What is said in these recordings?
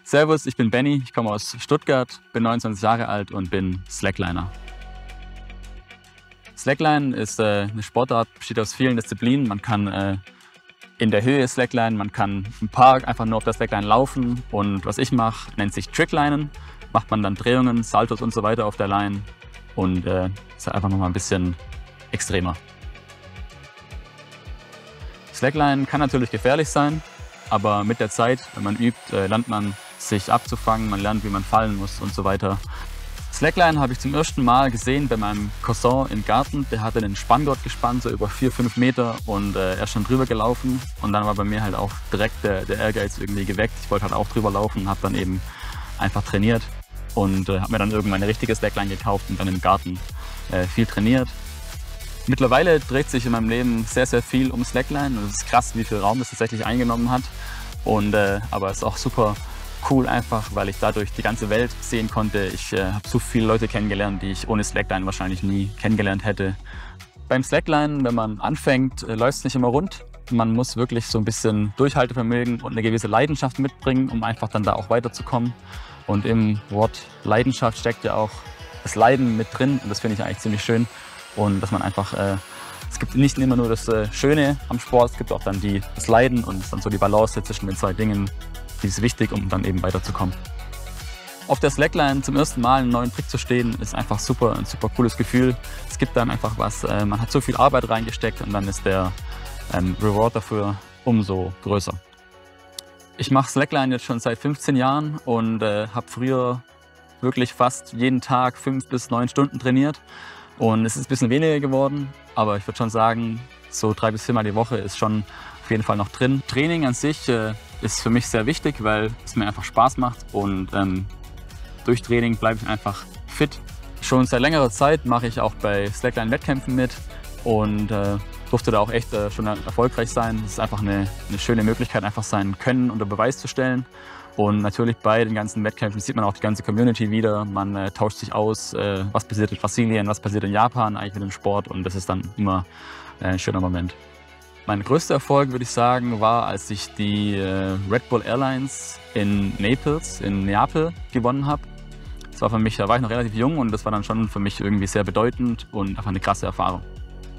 Servus, ich bin Benny, ich komme aus Stuttgart, bin 29 Jahre alt und bin Slackliner. Slackline ist eine Sportart, besteht aus vielen Disziplinen. Man kann in der Höhe Slackline, man kann im Park einfach nur auf der Slackline laufen. Und was ich mache, nennt sich Tricklinen. Macht man dann Drehungen, Saltos und so weiter auf der Line. Und ist halt einfach nochmal ein bisschen extremer. Slackline kann natürlich gefährlich sein, aber mit der Zeit, wenn man übt, lernt man sich abzufangen, man lernt, wie man fallen muss und so weiter. Slackline habe ich zum ersten Mal gesehen bei meinem Cousin im Garten. Der hatte einen Spanngurt gespannt, so über 4-5 Meter, und er ist schon drüber gelaufen. Und dann war bei mir halt auch direkt der Ehrgeiz irgendwie geweckt. Ich wollte halt auch drüber laufen und habe dann eben einfach trainiert und habe mir dann irgendwann eine richtige Slackline gekauft und dann im Garten viel trainiert. Mittlerweile dreht sich in meinem Leben sehr, sehr viel um Slackline und es ist krass, wie viel Raum das tatsächlich eingenommen hat. Aber es ist auch super cool einfach, weil ich dadurch die ganze Welt sehen konnte. Ich habe so viele Leute kennengelernt, die ich ohne Slackline wahrscheinlich nie kennengelernt hätte. Beim Slackline, wenn man anfängt, läuft es nicht immer rund. Man muss wirklich so ein bisschen Durchhaltevermögen und eine gewisse Leidenschaft mitbringen, um einfach dann da auch weiterzukommen. Und im Wort Leidenschaft steckt ja auch das Leiden mit drin und das finde ich eigentlich ziemlich schön. Und dass man einfach, es gibt nicht immer nur das Schöne am Sport, es gibt auch dann das Leiden und dann so die Balance zwischen den zwei Dingen. Die ist wichtig, um dann eben weiterzukommen. Auf der Slackline zum ersten Mal einen neuen Trick zu stehen, ist einfach ein super cooles Gefühl. Es gibt dann einfach was, man hat so viel Arbeit reingesteckt und dann ist der Reward dafür umso größer. Ich mache Slackline jetzt schon seit 15 Jahren und habe früher wirklich fast jeden Tag 5 bis 9 Stunden trainiert. Und es ist ein bisschen weniger geworden, aber ich würde schon sagen, so 3 bis 4 Mal die Woche ist schon auf jeden Fall noch drin. Training an sich ist für mich sehr wichtig, weil es mir einfach Spaß macht und durch Training bleibe ich einfach fit. Schon seit längerer Zeit mache ich auch bei Slackline-Wettkämpfen mit und durfte da auch echt schon erfolgreich sein. Es ist einfach eine schöne Möglichkeit, einfach sein Können unter Beweis zu stellen. Und natürlich bei den ganzen Wettkämpfen sieht man auch die ganze Community wieder. Man tauscht sich aus, was passiert in Brasilien, was passiert in Japan eigentlich mit dem Sport, und das ist dann immer ein schöner Moment. Mein größter Erfolg, würde ich sagen, war, als ich die Red Bull Airlines in Naples, in Neapel, gewonnen habe. Das war für mich, da war ich noch relativ jung und das war dann schon für mich irgendwie sehr bedeutend und einfach eine krasse Erfahrung.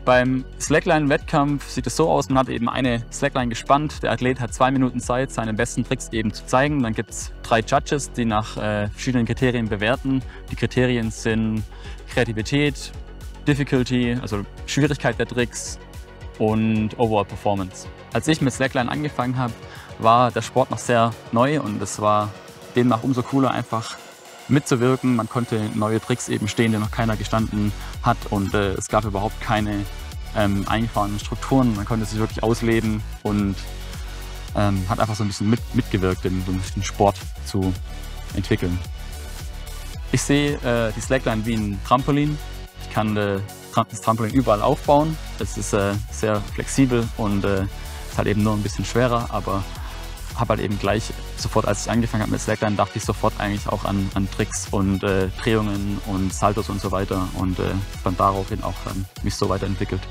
Beim Slackline-Wettkampf sieht es so aus, man hat eben eine Slackline gespannt. Der Athlet hat 2 Minuten Zeit, seine besten Tricks eben zu zeigen. Dann gibt es 3 Judges, die nach verschiedenen Kriterien bewerten. Die Kriterien sind Kreativität, Difficulty, also Schwierigkeit der Tricks, und Overall Performance. Als ich mit Slackline angefangen habe, war der Sport noch sehr neu und es war demnach umso cooler, einfach mitzuwirken. Man konnte neue Tricks eben stehen, die noch keiner gestanden hat, und es gab überhaupt keine eingefahrenen Strukturen. Man konnte sich wirklich ausleben und hat einfach so ein bisschen mitgewirkt, den Sport zu entwickeln. Ich sehe die Slackline wie ein Trampolin. Ich kann das Trampolin überall aufbauen. Es ist sehr flexibel und ist halt eben nur ein bisschen schwerer, aber habe halt eben gleich sofort, als ich angefangen habe mit Slackline, dachte ich sofort eigentlich auch an Tricks und Drehungen und Saltos und so weiter, und dann daraufhin auch mich so weiterentwickelt.